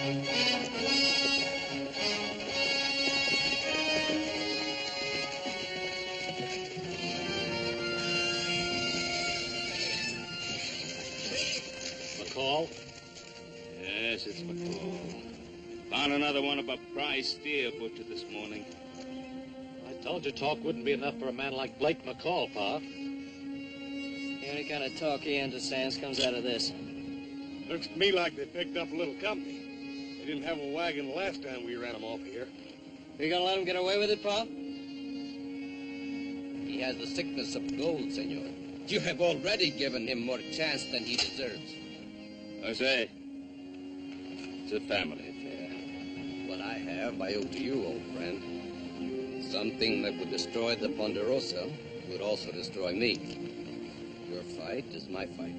McCall? Yes, it's McCall. Found another one of a prize steer butcher this morning. I told you talk wouldn't be enough for a man like Blake McCall, Pa. The only kind of talk he understands comes out of this. Looks to me like they picked up a little company. They didn't have a wagon the last time we ran them off here. You gonna let him get away with it, Pa? He has the sickness of gold, senor. You have already given him more chance than he deserves. I say, it's a family affair. What I have, I owe to you, old friend. Something that would destroy the Ponderosa would also destroy me. Your fight is my fight.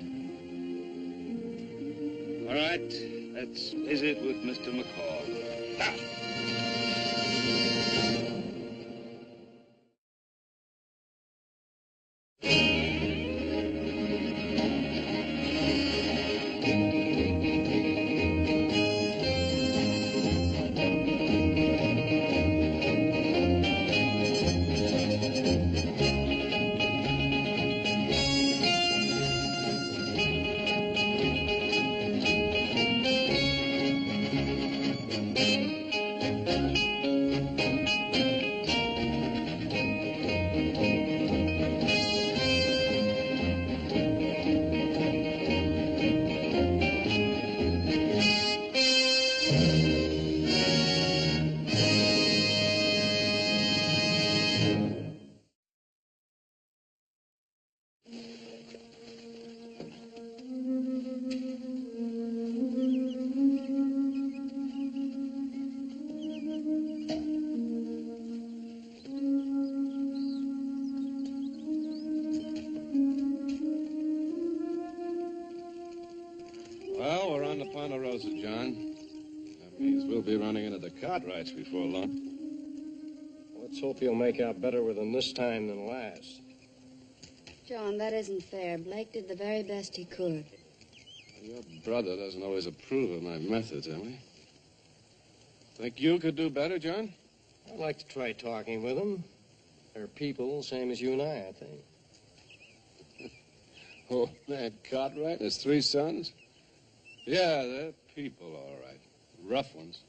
All right, let's visit with Mr. McCall. Ha! Well, we're on the Ponderosa, John. That means we'll be running into the Cartwrights before long. Let's hope you'll make out better with them this time than last. John, that isn't fair. Blake did the very best he could. Your brother doesn't always approve of my methods, Emily. Think you could do better, John? I'd like to try talking with them. They're people, same as you and I think. Oh, that Cartwright and his 3 sons? Yeah, they're people, all right. Rough ones.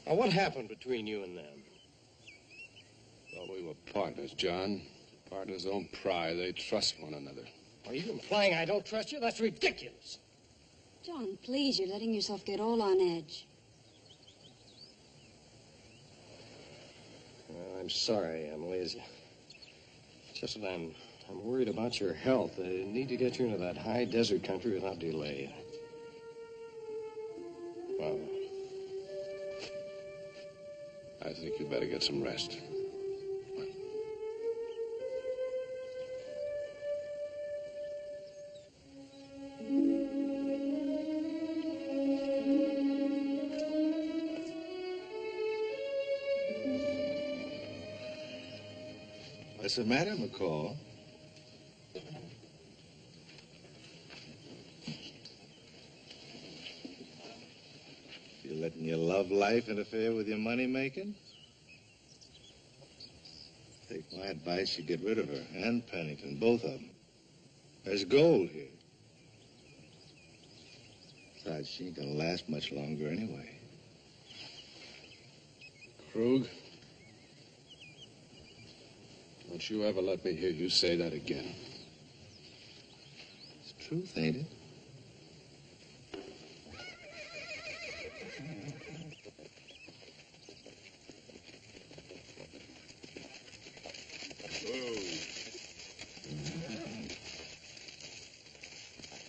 Now, what happened between you and them? Well, we were partners, John. Partners don't pry. They trust one another. Are you implying I don't trust you? That's ridiculous. John, please, you're letting yourself get all on edge. Well, I'm sorry, Emily. It's just that I'm worried about your health. I need to get you into that high desert country without delay. Well, I think you'd better get some rest. What's the matter, McCall? You letting your love life interfere with your money making? Take my advice, you get rid of her and Pennington, both of them. There's gold here. Besides, she ain't gonna last much longer anyway. Krug, don't you ever let me hear you say that again. It's truth, ain't it?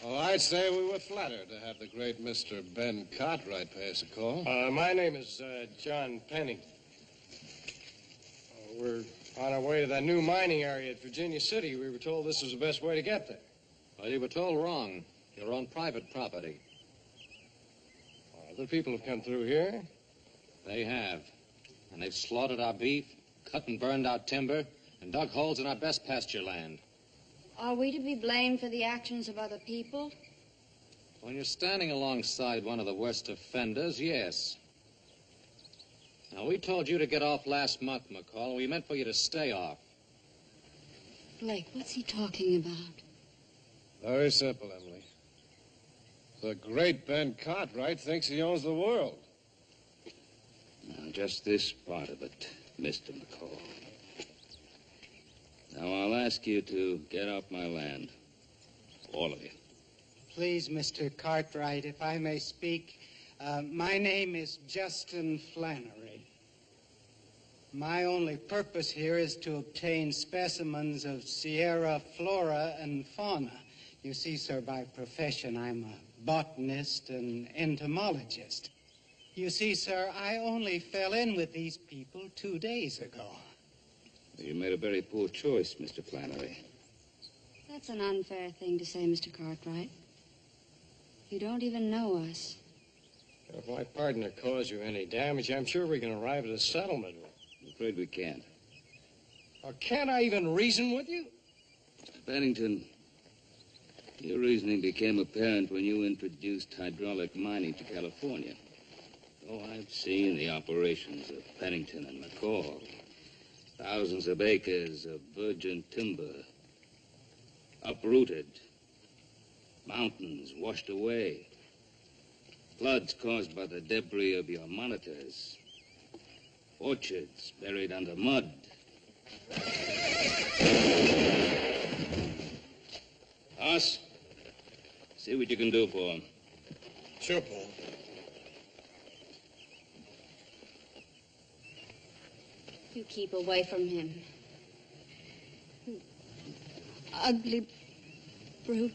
Oh, I'd say we were flattered to have the great Mr. Ben Cartwright pay us a call. My name is John Pennington. We're on our way to that new mining area at Virginia City. We were told this was the best way to get there. Well, you were told wrong. You're on private property. Other people have come through here. They have. And they've slaughtered our beef, cut and burned our timber, and dug holes in our best pasture land. Are we to be blamed for the actions of other people? When you're standing alongside one of the worst offenders, yes. Now, we told you to get off last month, McCall. We meant for you to stay off. Blake, what's he talking about? Very simple, Emily. The great Ben Cartwright thinks he owns the world. Now, just this part of it, Mr. McCall. Now, I'll ask you to get off my land. All of you. Please, Mr. Cartwright, if I may speak. My name is Justin Flannery. My only purpose here is to obtain specimens of Sierra flora and fauna. You see, sir, by profession, I'm a botanist and entomologist. You see, sir, I only fell in with these people 2 days ago. You made a very poor choice, Mr. Flannery. That's an unfair thing to say, Mr. Cartwright. You don't even know us. If my partner caused you any damage, I'm sure we can arrive at a settlement. I'm afraid we can't. Or can't I even reason with you? Bennington, your reasoning became apparent when you introduced hydraulic mining to California. Oh, I've seen the operations of Pennington and McCall. Thousands of acres of virgin timber uprooted. Mountains washed away. Floods caused by the debris of your monitors. Orchards buried under mud. Us, see what you can do for him. Sure, Paul. You keep away from him. You ugly brute.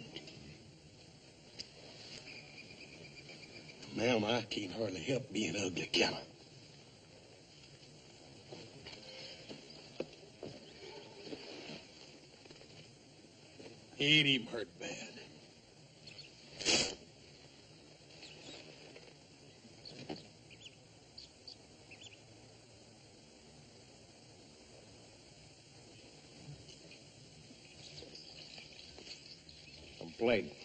Ma'am, I can't hardly help being ugly, can I? He ain't even hurt bad. Blake.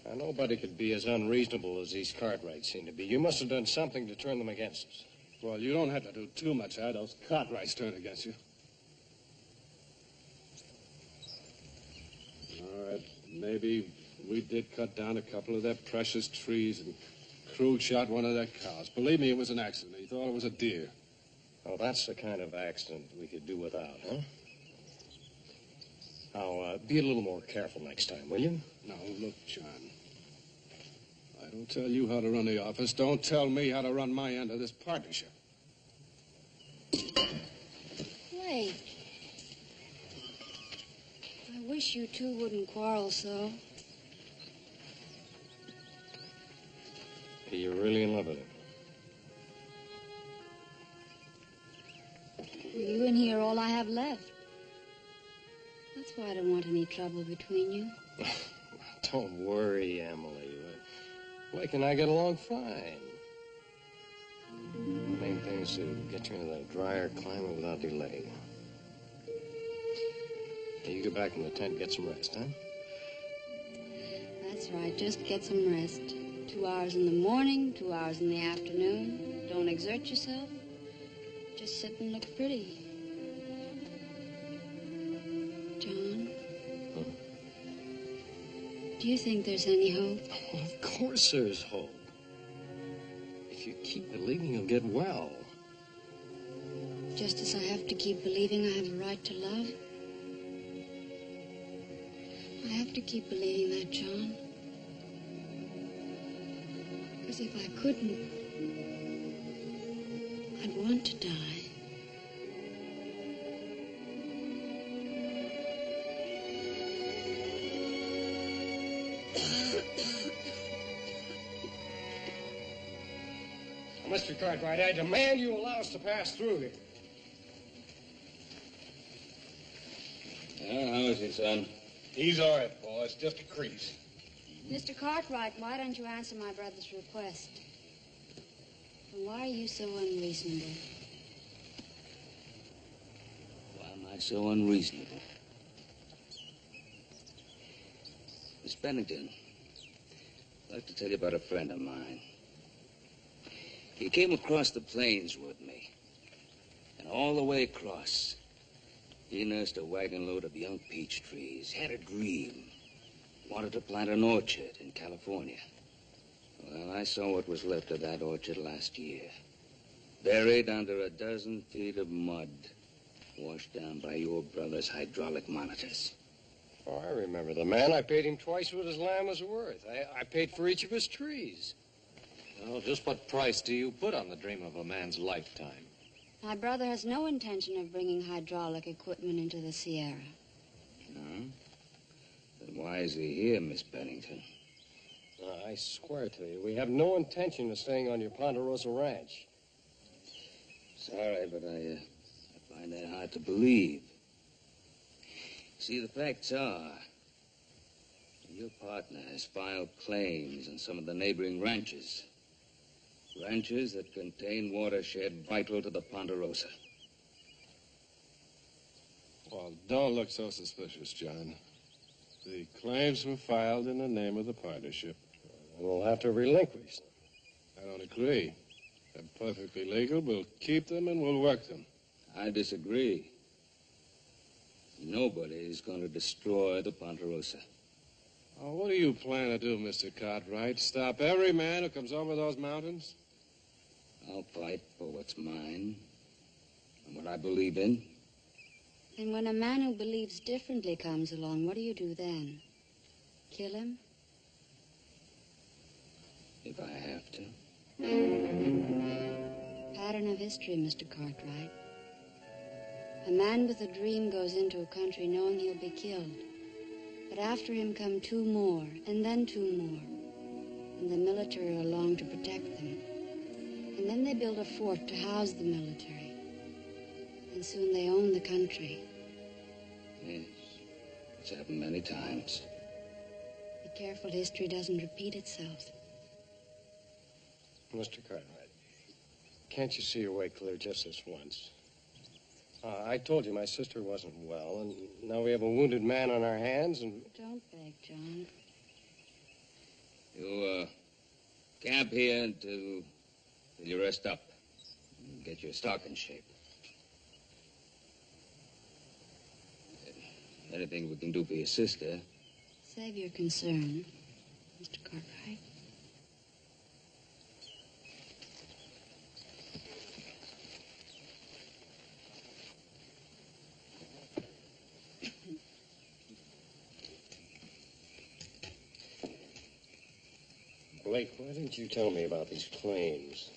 Now, nobody could be as unreasonable as these Cartwrights seem to be. You must have done something to turn them against us. Well, you don't have to do too much, Ad. Those Cartwrights turn against you. All right, maybe we did cut down a couple of their precious trees and Krug shot one of their cows. Believe me, it was an accident. He thought it was a deer. Oh, that's the kind of accident we could do without, huh? Now, be a little more careful next time, will you? Now, look, John. I don't tell you how to run the office. Don't tell me how to run my end of this partnership. Blake. I wish you two wouldn't quarrel so. You're really in love with him. Well, you and he are all I have left. That's why I don't want any trouble between you. Don't worry, Emily. Blake and I get along fine. The main thing is to get you into that drier climate without delay. Now, you go back in the tent and get some rest, huh? That's right. Just get some rest. 2 hours in the morning, 2 hours in the afternoon. Don't exert yourself. Just sit and look pretty. John? Huh? Do you think there's any hope? Well, of course there's hope. If you keep believing, you'll get well. Just as I have to keep believing I have a right to love? I have to keep believing that, John. Because if I couldn't, I'd want to die. Mr. Cartwright, I demand you allow us to pass through here. How is he, son? He's all right, Paul. It's just a crease. Mr. Cartwright, why don't you answer my brother's request? And why are you so unreasonable? Why am I so unreasonable? Miss Bennington, I'd like to tell you about a friend of mine. He came across the plains with me. And all the way across, he nursed a wagon load of young peach trees, had a dream, wanted to plant an orchard in California. Well, I saw what was left of that orchard last year, buried under a dozen feet of mud, washed down by your brother's hydraulic monitors. Oh, I remember the man. I paid him twice what his land was worth. I paid for each of his trees. Well, just what price do you put on the dream of a man's lifetime? My brother has no intention of bringing hydraulic equipment into the Sierra. No? Then why is he here, Miss Bennington? I swear to you, we have no intention of staying on your Ponderosa ranch. Sorry, but I find that hard to believe. See, the facts are, your partner has filed claims on some of the neighboring ranches. Ranches that contain watershed vital to the Ponderosa. Well, don't look so suspicious, John. The claims were filed in the name of the partnership. We'll have to relinquish them. I don't agree. They're perfectly legal. We'll keep them and we'll work them. I disagree. Nobody is going to destroy the Ponderosa. Oh, what do you plan to do, Mr. Cartwright? Stop every man who comes over those mountains? I'll fight for what's mine and what I believe in. And when a man who believes differently comes along, what do you do then? Kill him? If I have to. Pattern of history, Mr. Cartwright. A man with a dream goes into a country knowing he'll be killed. But after him come two more, and then two more. And the military are along to protect them. And then they build a fort to house the military. And soon they own the country. Yes, it's happened many times. Be careful history doesn't repeat itself. Mr. Cartwright, can't you see your way clear just this once? I told you my sister wasn't well, and now we have a wounded man on our hands, and... Don't beg, John. You, camp here until you rest up. And get your stock in shape. Anything we can do for your sister. Save your concern, Mr. Cartwright. Blake, why didn't you tell me about these claims?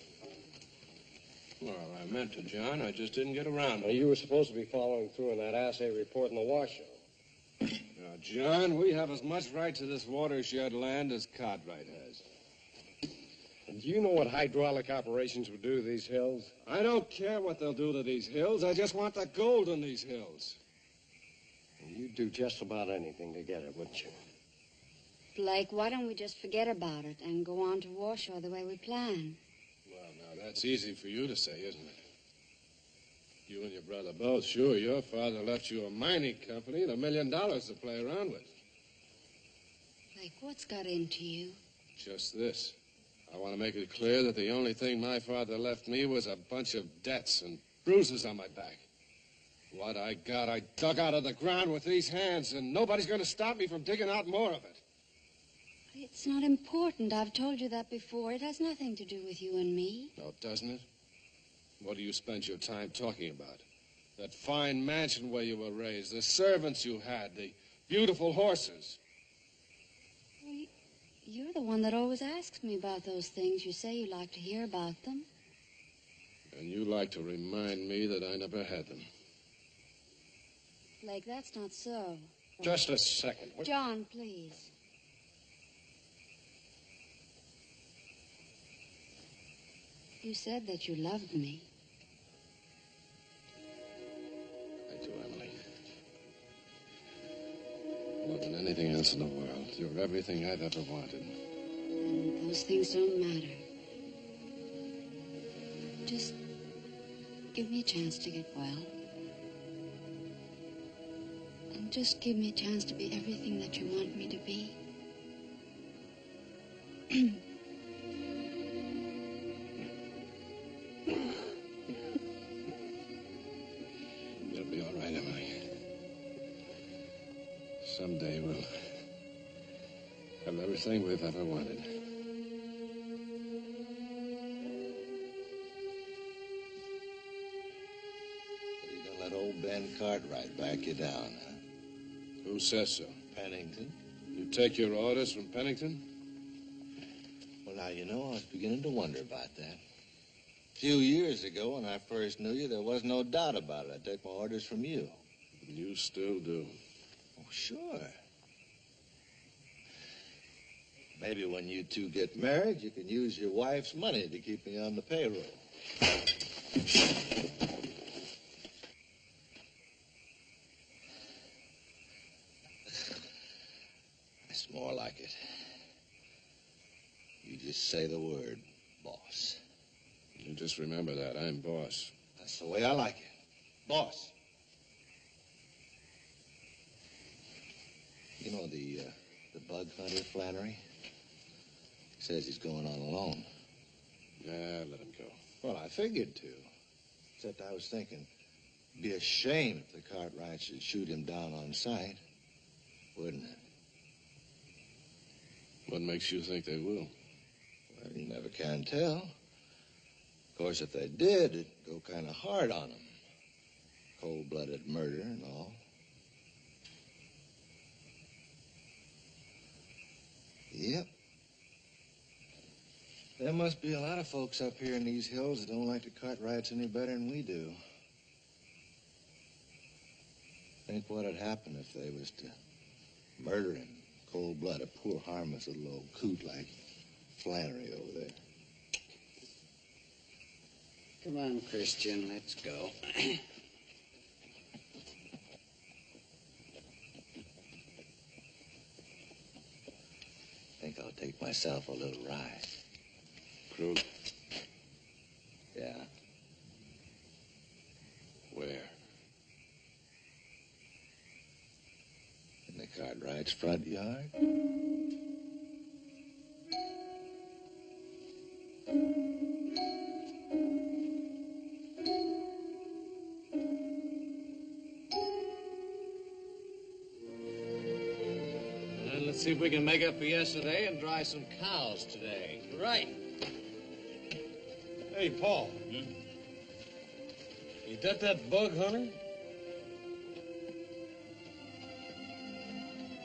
Well, I meant to, John. I just didn't get around to Well, it. you were supposed to be following through on that assay report in the washoe. Now, John, we have as much right to this watershed land as Cartwright has. And do you know what hydraulic operations would do to these hills? I don't care what they'll do to these hills. I just want the gold in these hills. You'd do just about anything to get it, wouldn't you? Blake, why don't we just forget about it and go on to Washoe the way we planned? Well, now, that's easy for you to say, isn't it? You and your brother both. Sure, your father left you a mining company and $1 million to play around with. Blake, what's got into you? Just this. I want to make it clear that the only thing my father left me was a bunch of debts and bruises on my back. What I got, I dug out of the ground with these hands, and nobody's going to stop me from digging out more of it. It's not important. I've told you that before. It has nothing to do with you and me. No, doesn't it? What do you spend your time talking about? That fine mansion where you were raised, the servants you had, the beautiful horses. Well, you're the one that always asks me about those things. You say you like to hear about them. And you like to remind me that I never had them. Blake, that's not so. Just a second. John, please. You said that you loved me. I do, Emily. More than anything else in the world, you're everything I've ever wanted. And those things don't matter. Just give me a chance to get well. And just give me a chance to be everything that you want me to be. You'll be all right, Emily. Someday we'll have everything we've ever wanted. You gonna let old Ben Cartwright back you down, huh? Who says so? Pennington? You take your orders from Pennington? Well, now, you know, I was beginning to wonder about that. A few years ago, when I first knew you, there was no doubt about it. I took my orders from you. You still do. Oh, sure. Maybe when you two get married, you can use your wife's money to keep me on the payroll. It's more like it. You just say the word, boss. You just remember that. I'm boss. That's the way I like it. Boss. You know the bug hunter, Flannery? He says he's going on alone. Yeah, let him go. Well, I figured to. Except I was thinking, it'd be a shame if the Cartwrights should shoot him down on sight, wouldn't it? What makes you think they will? Well, you never can tell. Of course, if they did, it'd go kind of hard on them. Cold-blooded murder and all. Yep. There must be a lot of folks up here in these hills that don't like the Cartwrights any better than we do. Think what'd happen if they was to murder in cold blood a poor, harmless little old coot like Flannery over there. Come on, Christian, let's go. Think I'll take myself a little ride. Krug? Yeah. Where? In the Cartwrights' front yard. Let's see if we can make up for yesterday and dry some cows today. Right. Hey, Paul. You got that bug hunter?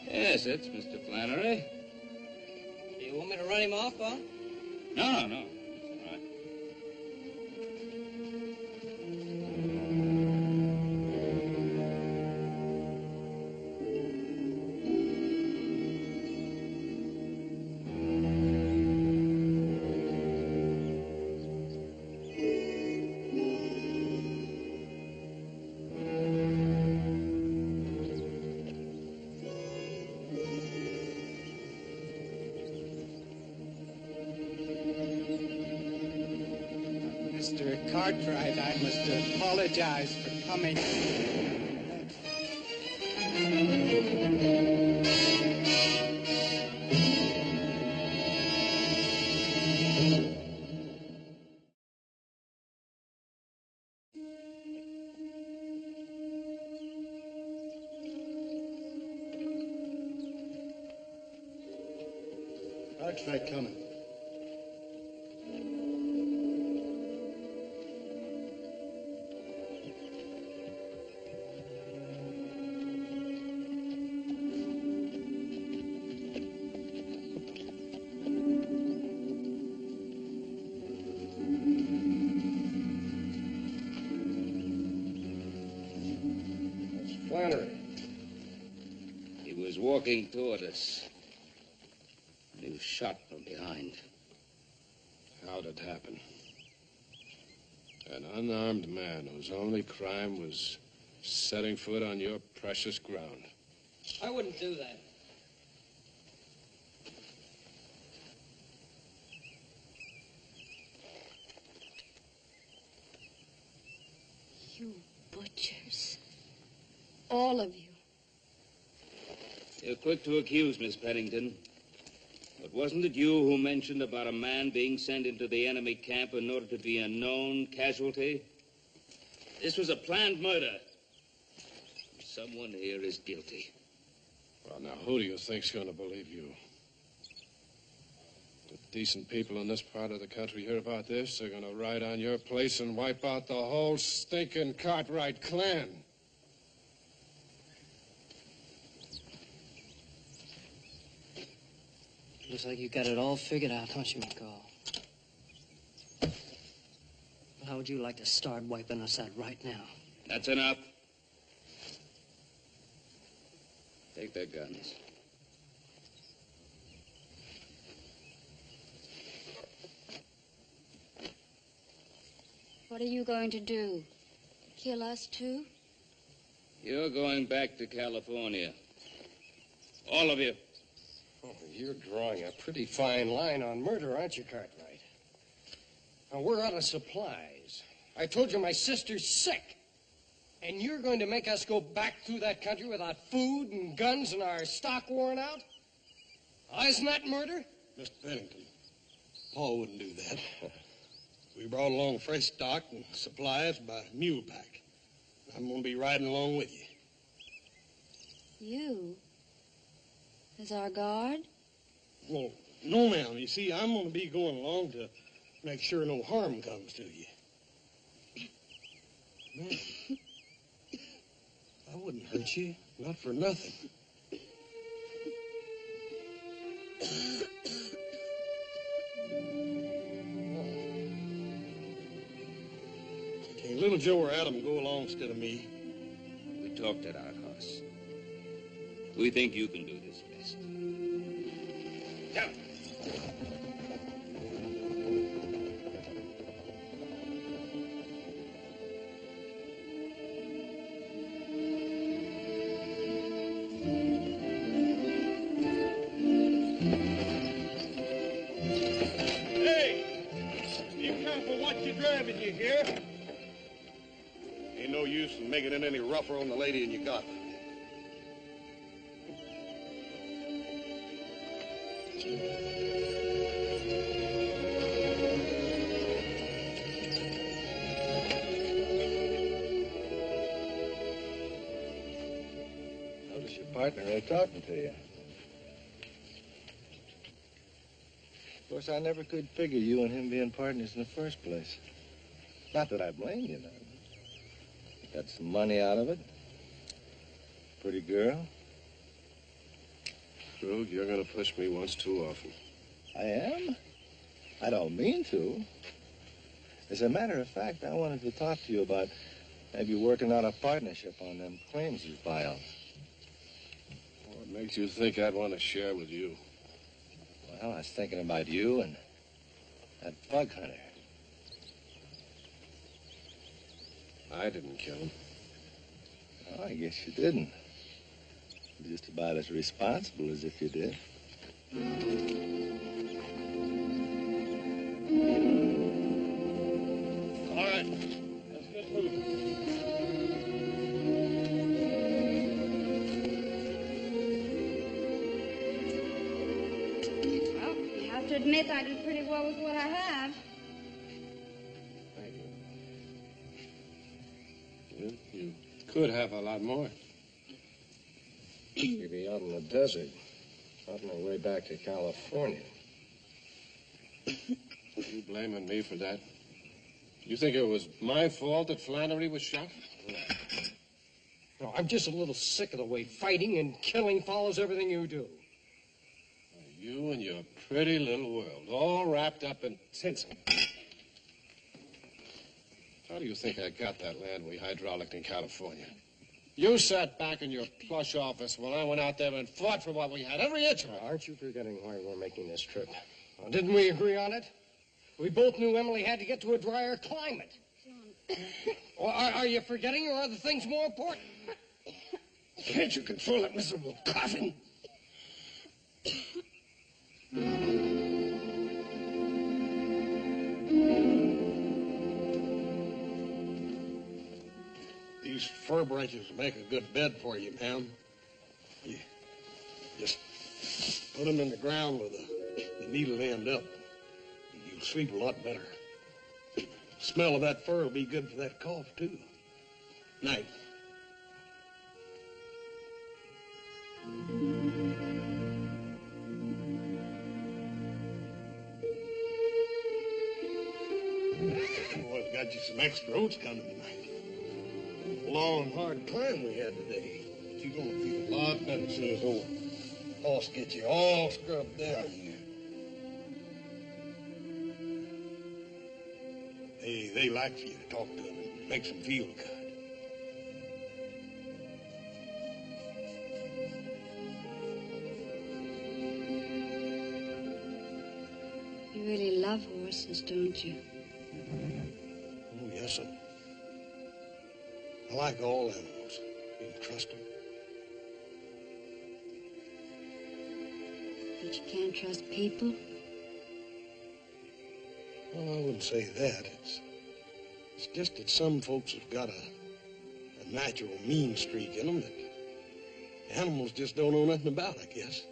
Yes, it's Mr. Flannery. Do you want me to run him off, Bob? No. All right. Mr. Cartwright, I must apologize for coming. Cartwright coming. Flannery. He was walking toward us. He was shot from behind. How'd it happen? An unarmed man whose only crime was setting foot on your precious ground. I wouldn't do that. You butchers. All of you. You're quick to accuse, Miss Pennington. But wasn't it you who mentioned about a man being sent into the enemy camp in order to be a known casualty? This was a planned murder. Someone here is guilty. Well, now, who do you think's going to believe you? The decent people in this part of the country hear about this, they're going to ride on your place and wipe out the whole stinking Cartwright clan. Looks like you got it all figured out, don't you, McCall? How would you like to start wiping us out right now? That's enough. Take their guns. What are you going to do? Kill us too? You're going back to California. All of you. Oh, you're drawing a pretty fine line on murder, aren't you, Cartwright? Now, we're out of supplies. I told you my sister's sick. And you're going to make us go back through that country without food and guns and our stock worn out? Isn't that murder? Mr. Pennington, Paul wouldn't do that. We brought along fresh stock and supplies by mule pack. I'm going to be riding along with you. You? As our guard? Well, no, ma'am. You see, I'm going to be going along to make sure no harm comes to you. Ma'am, I wouldn't hurt you, not for nothing. Can little Joe or Adam go along instead of me? We talked at our house. We think you can do this best. Down. Driving you here. Ain't no use in making it any rougher on the lady than you got. Notice your partner ain't talking to you. Of course, I never could figure you and him being partners in the first place. Not that I blame you, none. Got some money out of it. Pretty girl. Krug, you're going to push me once too often. I am? I don't mean to. As a matter of fact, I wanted to talk to you about maybe working out a partnership on them claims you filed. What makes you think I'd want to share with you? Well, I was thinking about you and that bug hunter. I didn't kill him. Oh, I guess you didn't. Just about as responsible as if you did. All right, let's get moving. Well, you have to admit I did pretty well with what I have. You could have a lot more. You'd be out in the desert, on my way back to California. You blaming me for that? You think it was my fault that Flannery was shot? No, I'm just a little sick of the way fighting and killing follows everything you do. You and your pretty little world, all wrapped up in tinsel. How do you think I got that land we hydrauliced in California? You sat back in your plush office while I went out there and fought for what we had, every inch of it. Aren't you forgetting why we're making this trip? Well, didn't we agree on it? We both knew Emily had to get to a drier climate. Well, are you forgetting, or are the things more important? Can't you control that miserable coughing? These fir branches make a good bed for you, ma'am. You just put them in the ground with a The needle'll end up. You'll sleep a lot better. Smell of that fur will be good for that cough, too. Night. Well, I've got you some extra oats coming tonight. Long, hard climb we had today. But you're going to feel a lot better as soon as old horse gets you all scrubbed down here. They like for you to talk to them and makes them feel good. You really love horses, don't you? Oh, yes, sir. I like all animals. You can trust them. But you can't trust people? Well, I wouldn't say that. It's just that some folks have got a natural mean streak in them that animals just don't know nothing about, I guess.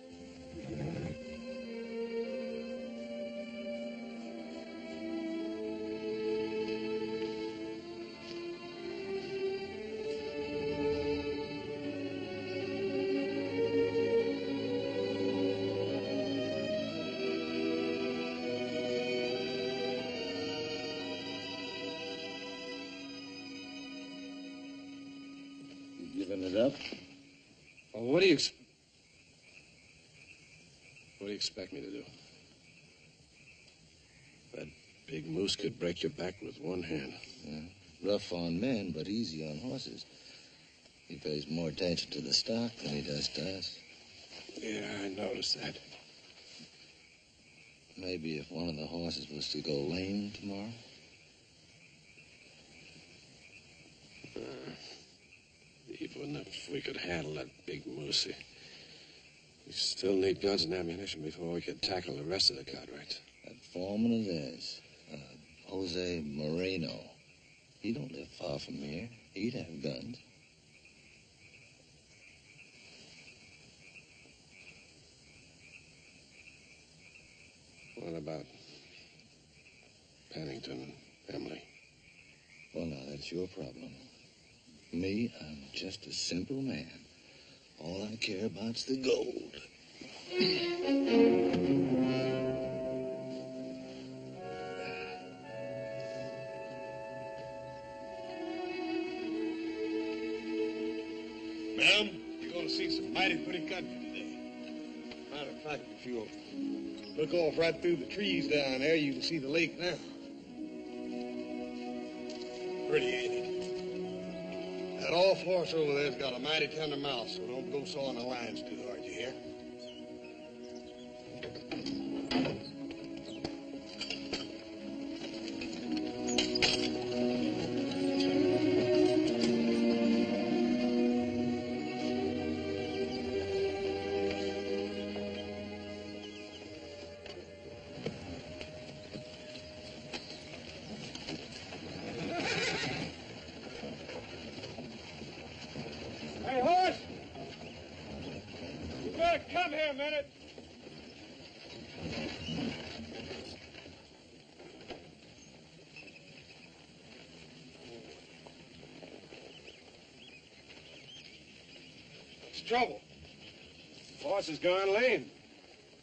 Giving it up? Well, what do you expect me to do? That big moose could break your back with one hand. Yeah. Rough on men, but easy on horses. He pays more attention to the stock than he does to us. Yeah, I noticed that. Maybe if one of the horses was to go lame tomorrow. Even if we could handle that big moose, we still need guns and ammunition before we could tackle the rest of the Cartwrights. That foreman of theirs, Jose Moreno, he don't live far from here. He'd have guns. What about Pennington and Emily? Well, now, that's your problem. Me, I'm just a simple man. All I care about's the gold. Ma'am, you're going to see some mighty pretty country today. Matter of fact, if you'll look off right through the trees down there, you can see the lake now. Pretty, ain't it? That off horse over there's got a mighty tender mouth, so don't go sawing the lines too hard, you hear? Hey, horse! You better come here a minute. What's the trouble? Horse has gone lame.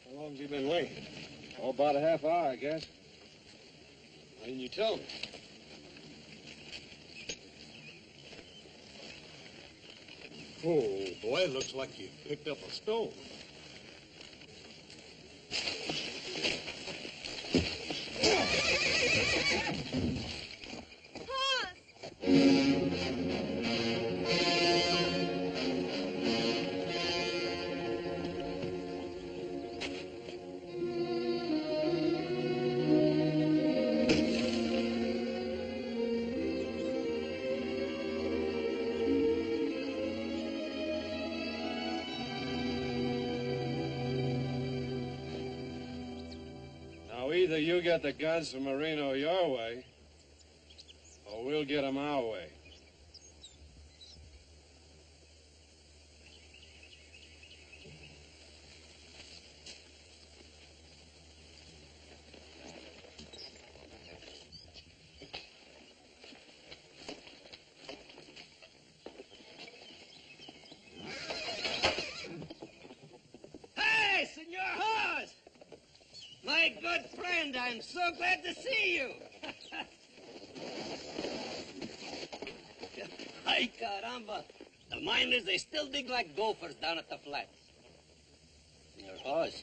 How long's he been lame? Oh, about a half hour, I guess. Why didn't you tell me? Oh, boy, it looks like you picked up a stone. Now, either you get the guns from Marino your way, or we'll get them our way. my good friend, I'm so glad to see you. Ay, caramba. The miners, they still dig like gophers down at the flats. Your horse,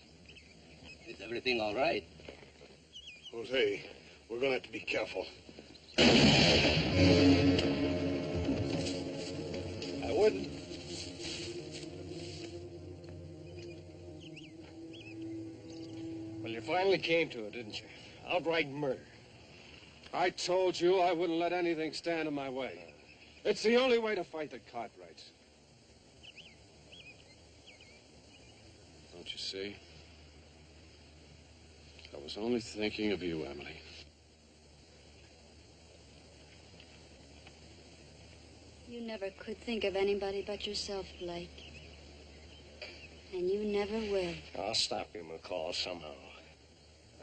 is everything all right? Jose, we're gonna have to be careful. I wouldn't. Well, you finally came to it, didn't you? Outright murder. I told you I wouldn't let anything stand in my way. It's the only way to fight the Cartwrights. Don't you see? I was only thinking of you, Emily. You never could think of anybody but yourself, Blake. And you never will. I'll stop you, McCall, somehow.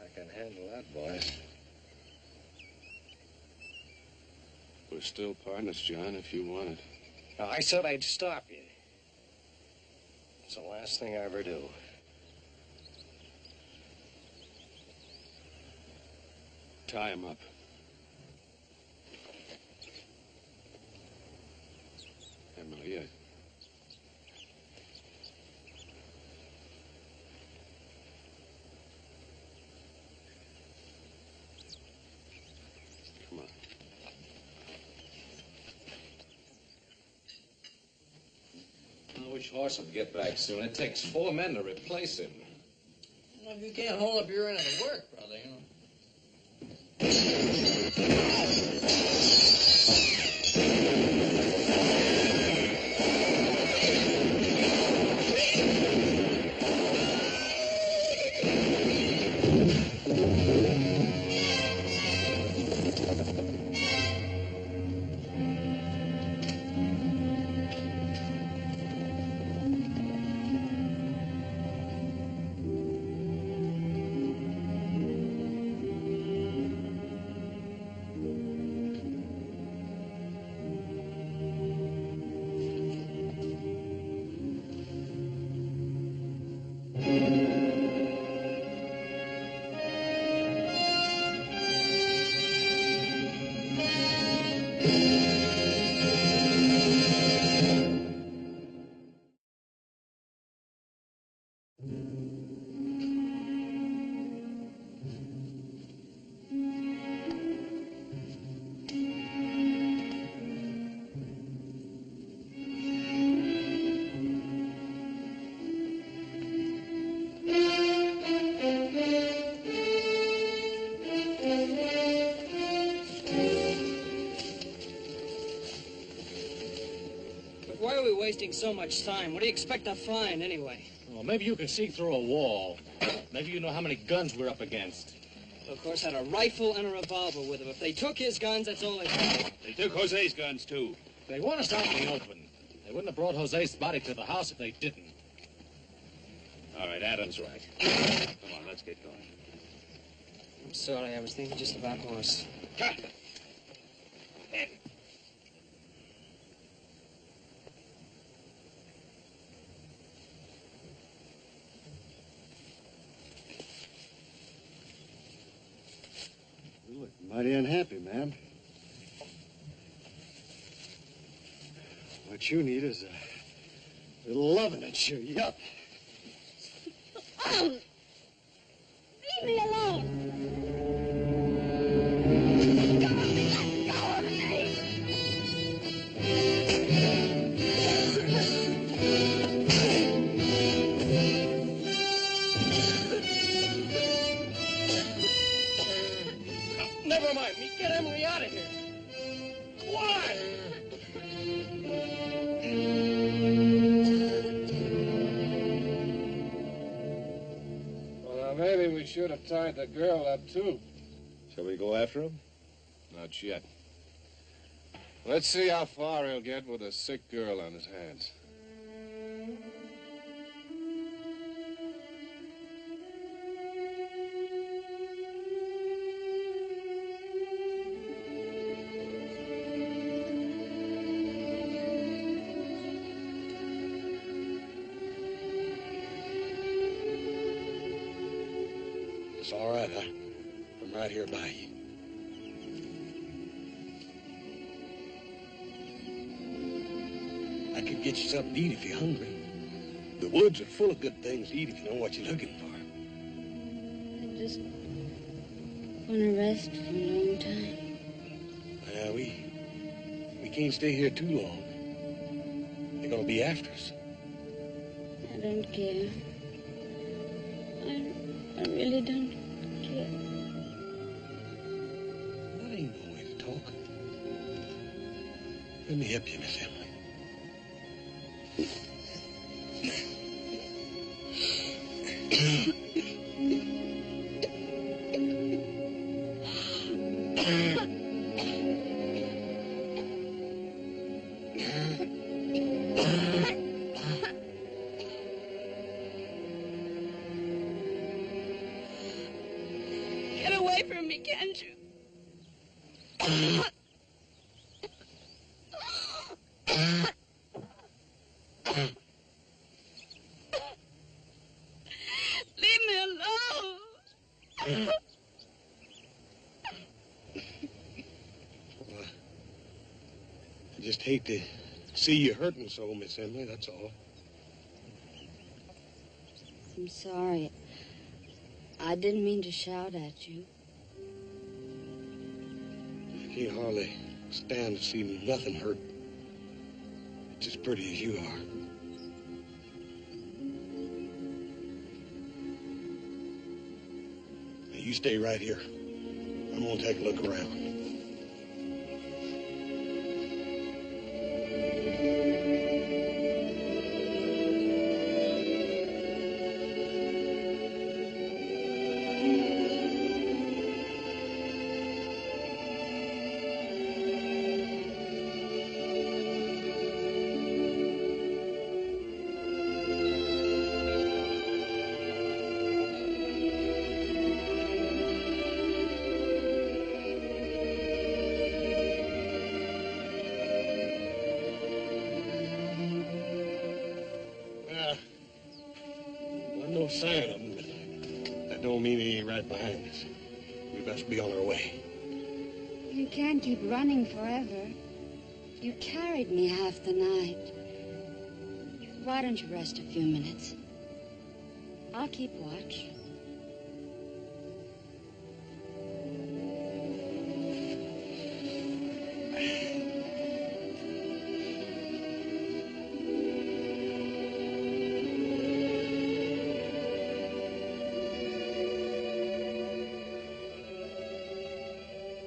I can handle that, boys. We're still partners, John, if you want it. Now, I said I'd stop you. It's the last thing I ever do. Tie him up. Emily, come on. I wish Horse would get back soon. It takes 4 men to replace him. Well, if you can't hold up your end of the work, brother, you know. Why are we wasting so much time? What do you expect to find, anyway? Well, maybe you can see through a wall. Maybe you know how many guns we're up against. Of course, had a rifle and a revolver with him. If they took his guns, that's all they had. They took Jose's guns, too. They want us out in the open. They wouldn't have brought Jose's body to the house if they didn't. All right, Adam's right. Come on, let's get going. I'm sorry, I was thinking just about Horse. Cut! You look mighty unhappy, man. What you need is a little loving to cheer you up. Leave me alone. Never mind me. Get Emily out of here. Why? Well, now, maybe we should have tied the girl up, too. Shall we go after him? Not yet. Let's see how far he'll get with a sick girl on his hands. It's all right. I'm right here by you. I could get you something to eat if you're hungry. The woods are full of good things to eat if you know what you're looking for. I just want to rest for a long time. Well, we can't stay here too long. They're gonna be after us. I don't care. I really don't care. That ain't no way to talk. Let me help you, Miss Emily. Get away from me, can't you? Leave me alone. I just hate to see you hurting so, Miss Emily, that's all. I'm sorry. I didn't mean to shout at you. I can't hardly stand to see nothing hurt. It's as pretty as you are. Now, you stay right here. I'm gonna take a look around. No sign of him, but that don't mean he ain't right behind us. We best be on our way. You can't keep running forever. You carried me half the night. Why don't you rest a few minutes? I'll keep watch.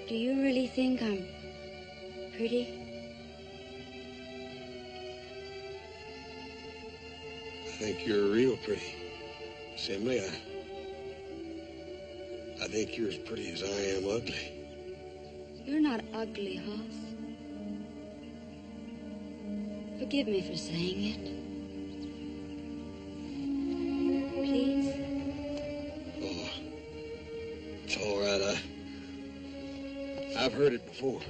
Do you really think I'm pretty? I think you're real pretty. Miss Emily, I think you're as pretty as I am ugly. You're not ugly, Hoss. Forgive me for saying it. Please? Oh, it's all right. I've heard it before.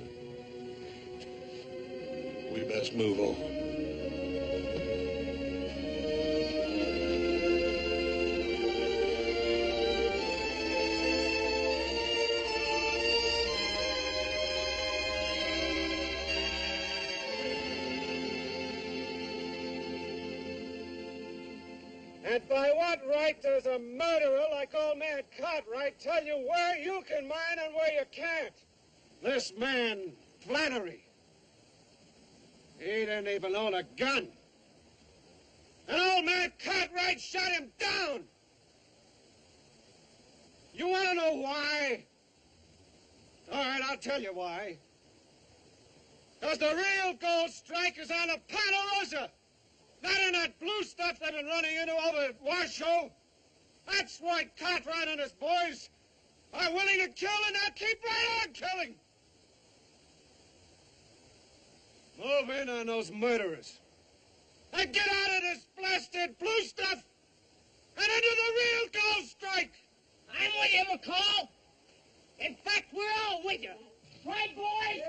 We best move on. And by what right does a murderer like old man Cartwright tell you where you can mine and where you can't? This man, Flannery, he didn't even own a gun. And old man Cartwright shot him down. You want to know why? All right, I'll tell you why. Because the real gold strike is on the Ponderosa. Not in that blue stuff they've been running into over at Washoe. That's why Cartwright and his boys are willing to kill and not keep right on killing. Move in on those murderers. And get out of this blasted blue stuff and into the real gold strike. I'm with you, McCall. In fact, we're all with you. Right, boys?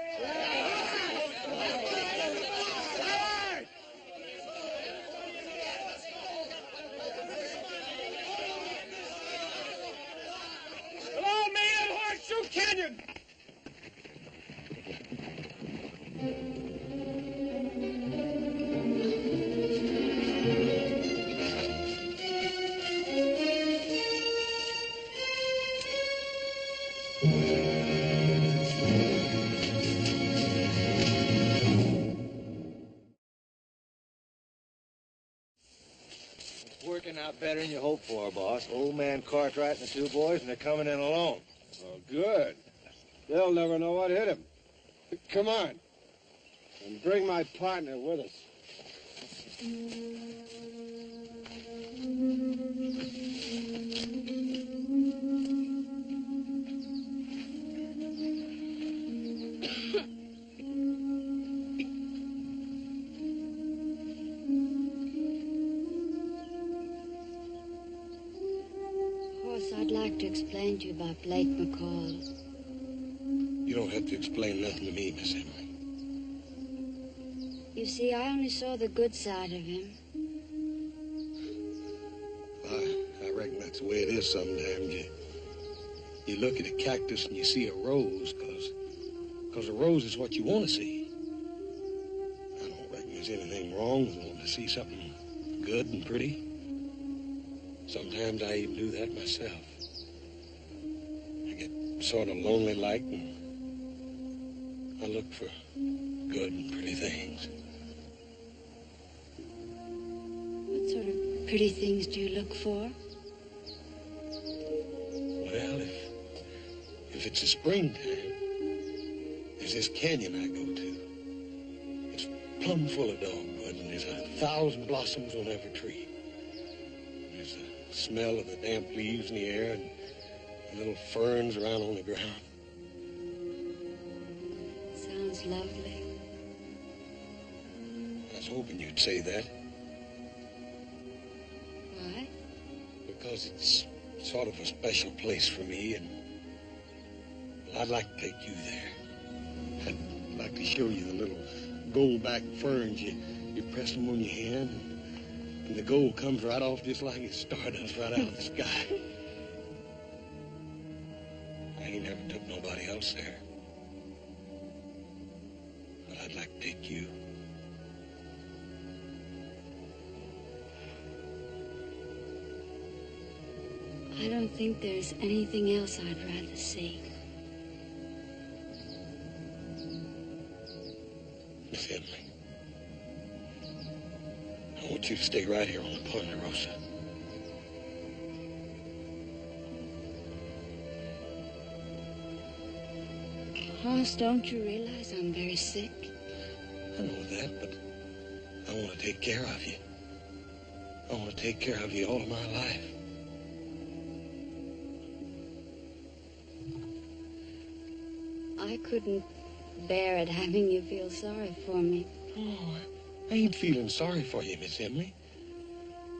better than you hoped for, boss. Old man Cartwright and the two boys, and they're coming in alone. Oh, good. They'll never know what hit him. Come on. And bring my partner with us. I'd like to explain to you about Blake McCall. You don't have to explain nothing to me, Miss Emily. You see, I only saw the good side of him. I reckon that's the way it is sometimes. You look at a cactus and you see a rose, because a rose is what you want to see. I don't reckon there's anything wrong with wanting to see something good and pretty. Sometimes I even do that myself. I get sort of lonely-like, and I look for good and pretty things. What sort of pretty things do you look for? Well, if it's a springtime, there's this canyon I go to. It's plumb full of dogwood, and there's 1,000 blossoms on every tree. There's the smell of the damp leaves in the air and little ferns around on the ground. Sounds lovely. I was hoping you'd say that. Why? Because it's sort of a special place for me, and I'd like to take you there. I'd like to show you the little gold-back ferns. You press them on your hand, and the gold comes right off just like it's stardust right out of the sky. I ain't never took nobody else there. But I'd like to take you. I don't think there's anything else I'd rather see. Miss Emily, I want you to stay right here on the Ponderosa. Hoss, don't you realize I'm very sick? I know that, but I want to take care of you. I want to take care of you all of my life. I couldn't bear it having you feel sorry for me. Oh, I ain't feeling sorry for you, Miss Emily.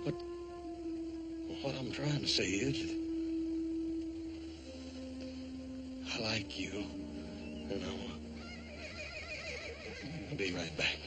But what I'm trying to say is I like you, and I'll be right back.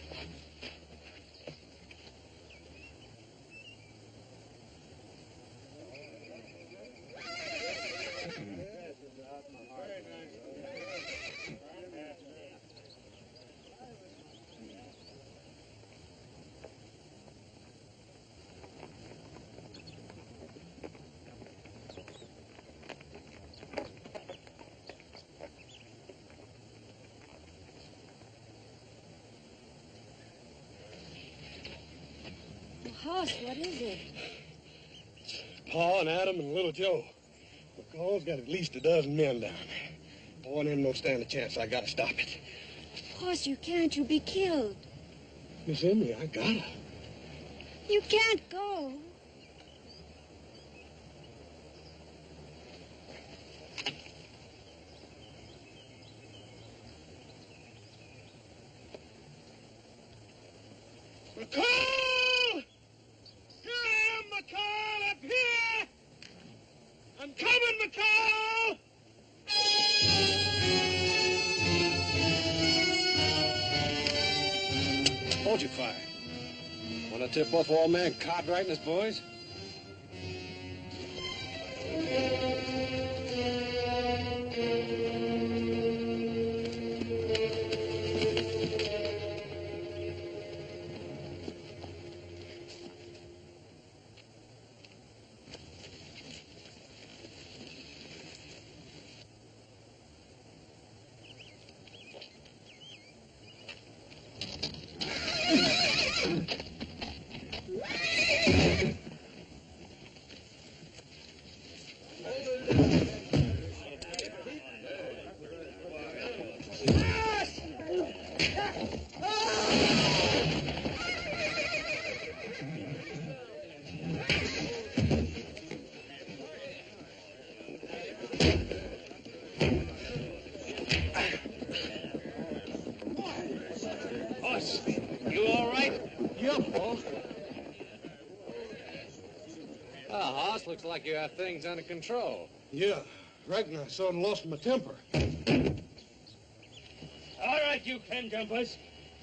Hoss, what is it? Pa and Adam and little Joe. McCall's got at least a dozen men down there. Boy and them don't stand a chance. I gotta stop it. Hoss, you can't. You'll be killed. Miss Emily, I gotta. You can't go. McCall! Here I am, McCall, up here! I'm coming, McCall! Hold your fire. Want to tip off old man Cartwright and his boys? looks like you have things under control. Yeah, reckon I sort of lost my temper. All right, you pen jumpers.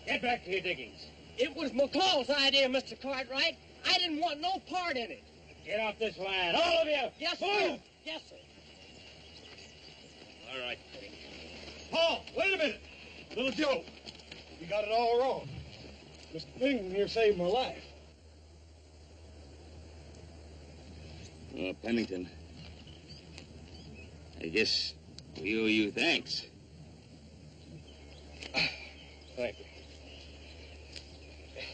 Get back to your diggings. It was McCall's idea, Mr. Cartwright. I didn't want no part in it. Get off this land, all of you. Yes, Move. sir. Yes, sir. All right. Paul, wait a minute. Little Joe, you got it all wrong. Mr. Pennington here saved my life. Pennington, I guess we owe you thanks. Thank you.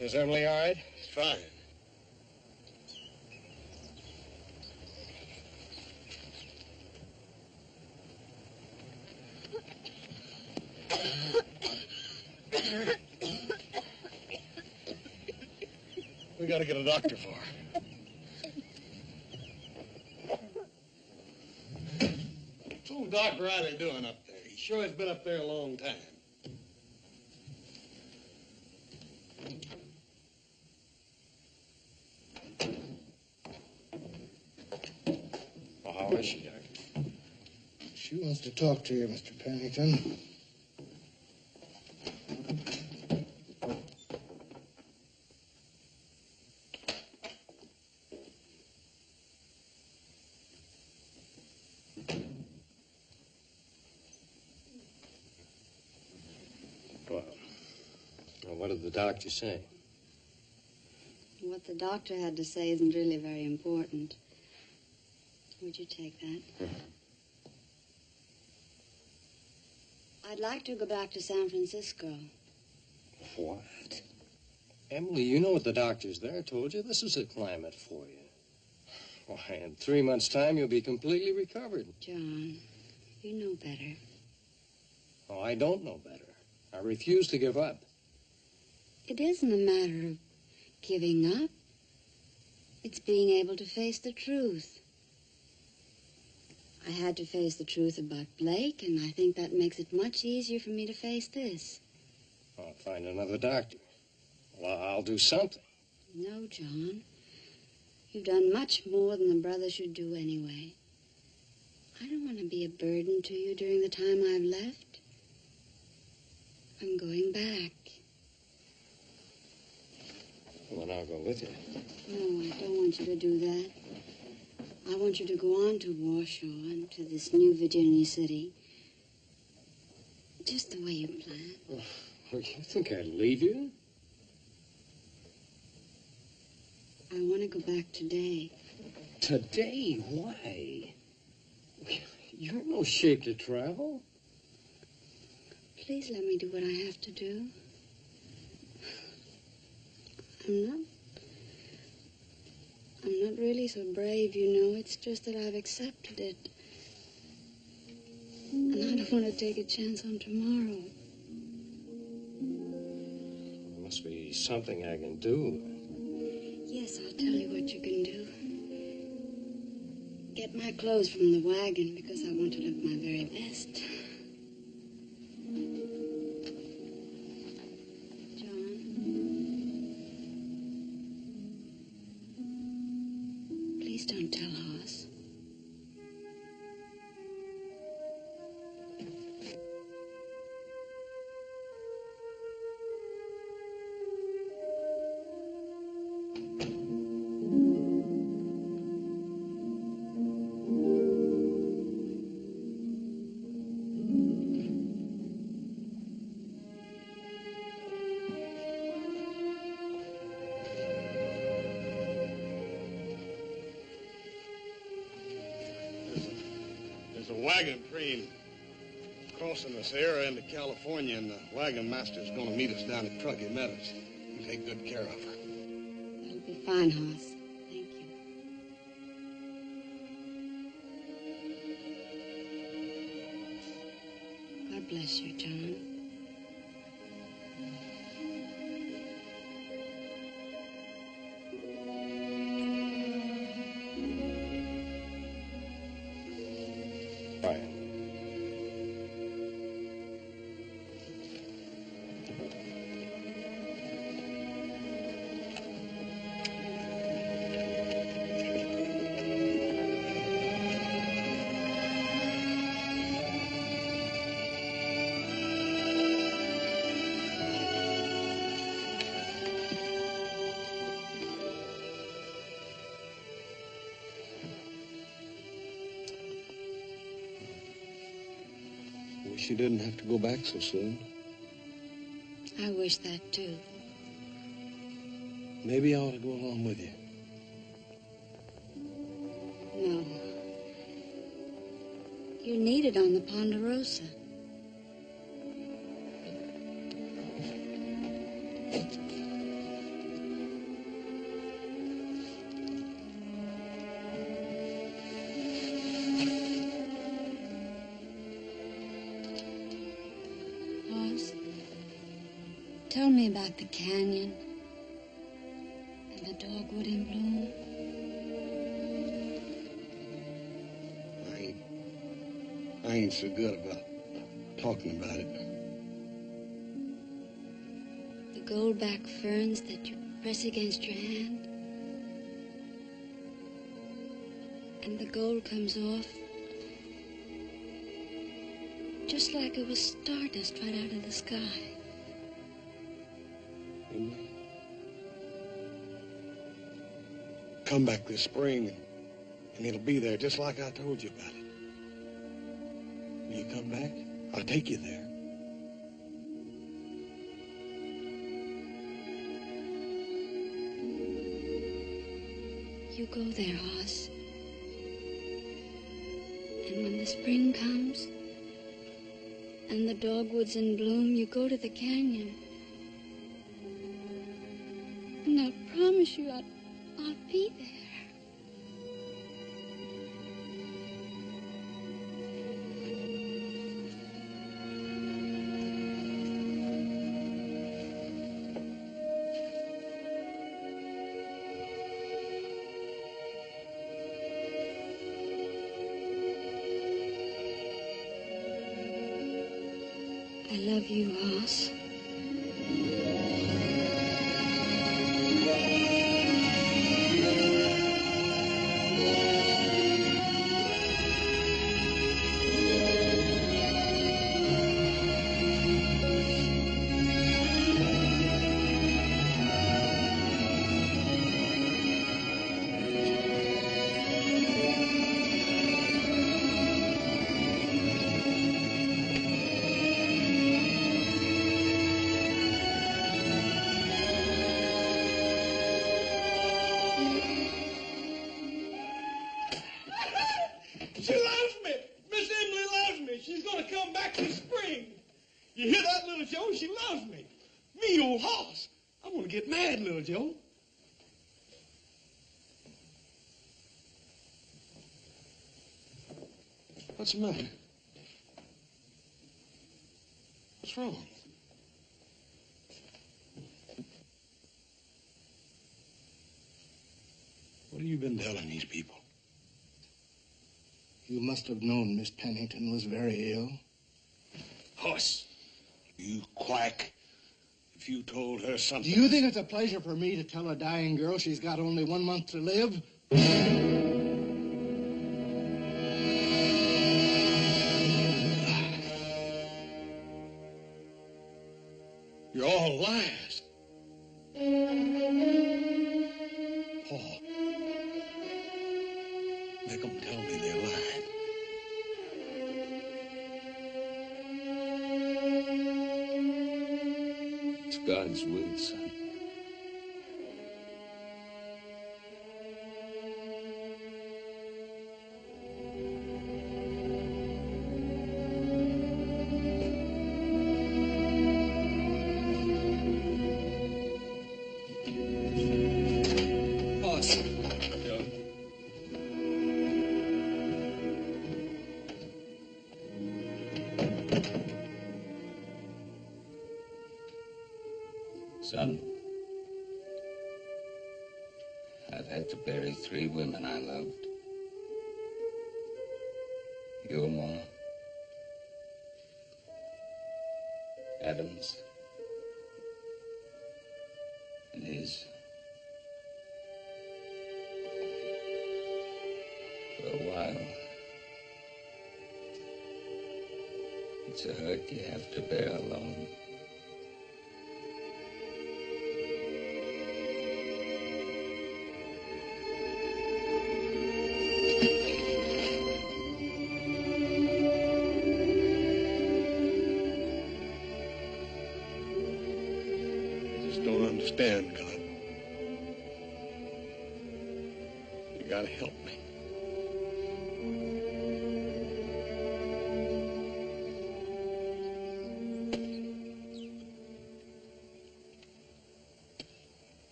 Is Emily all right? Fine. We gotta get a doctor for her. So Doc Riley doing up there? He sure has been up there a long time. Well, how is she, Doctor? She wants to talk to you, Mr. Pennington. Well, what did the doctor say? What the doctor had to say isn't really very important. Would you take that? I'd like to go back to San Francisco. What? Emily, you know what the doctors there told you. This is the climate for you. Why, in 3 months' time, you'll be completely recovered. John, you know better. Oh, I don't know better. I refuse to give up. It isn't a matter of giving up. It's being able to face the truth. I had to face the truth about Blake, and I think that makes it much easier for me to face this. I'll find another doctor. Well, I'll do something. No, John. You've done much more than the brother should do anyway. I don't want to be a burden to you during the time I've left. I'm going back. Well, then I'll go with you. No, I don't want you to do that. I want you to go on to Warsaw and to this new Virginia city. Just the way you planned. Oh, you think I'd leave you? I want to go back today. Today? Why? You're in no shape to travel. Please let me do what I have to do. I'm not really so brave, you know. It's just that I've accepted it. And I don't want to take a chance on tomorrow. There must be something I can do. Yes, I'll tell you what you can do. Get my clothes from the wagon because I want to look my very best. John. Please don't tell Hoss. There's a wagon train crossing this area into California, and the wagon master's going to meet us down at Truckee Meadows. You take good care of her. That'll be fine, Hoss. Thank you. God bless you, John. Brian. Wish you didn't have to go back so soon. I wish that, too. Maybe I ought to go along with you. No. You're needed on the Ponderosa. Hoss, tell me about the canyon and the dogwood in bloom. I ain't so good about talking about it. The goldback ferns that you press against your hand. And the gold comes off just like it was stardust right out of the sky. Come back this spring, and it'll be there just like I told you about it. Will you come back? I'll take you there. You go there, Hoss. And when the spring comes and the dogwood's in bloom, you go to the canyon. And I promise you I'll be there. I love you, Hoss. She loves me. Miss Emily loves me. She's going to come back this spring. You hear that, little Joe? She loves me. Me, old Hoss. I'm going to get mad, little Joe. What's the matter? What's wrong? What have you been telling these people? You must have known Miss Pennington was very ill. Hoss, you quack. If you told her something... Do you think it's a pleasure for me to tell a dying girl she's got only 1 month to live? You're all liars. Paul, make them tell me they're lying. It's God's will, son. Hoss. Son, I've had to bury 3 women I loved. Your mom, Adam's, and his. For a while, it's a hurt you have to bear alone. understand, God. You gotta help me.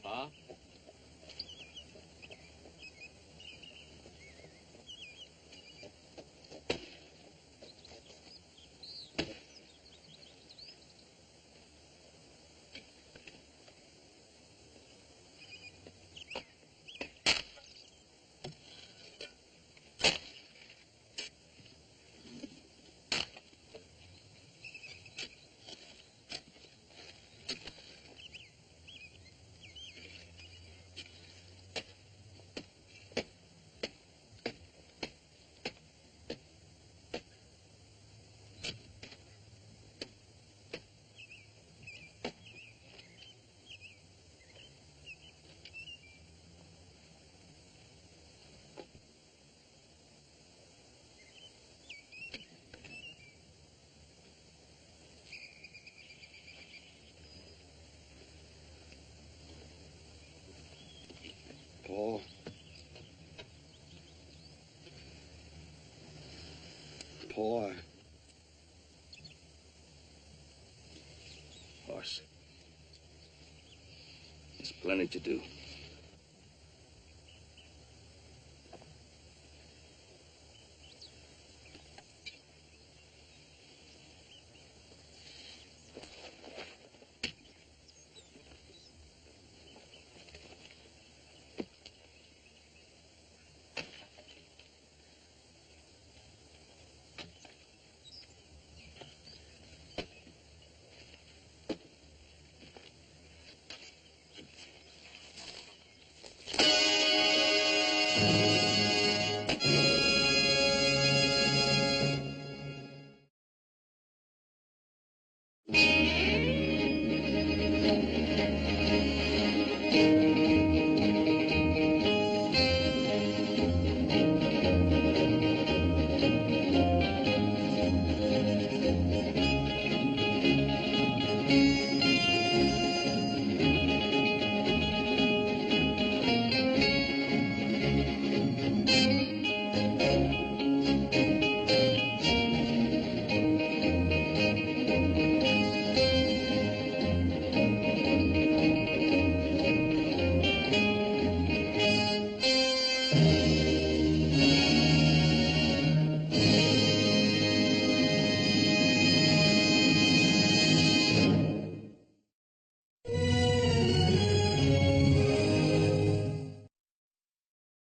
Pa? Paul. Paul, Horse. There's plenty to do.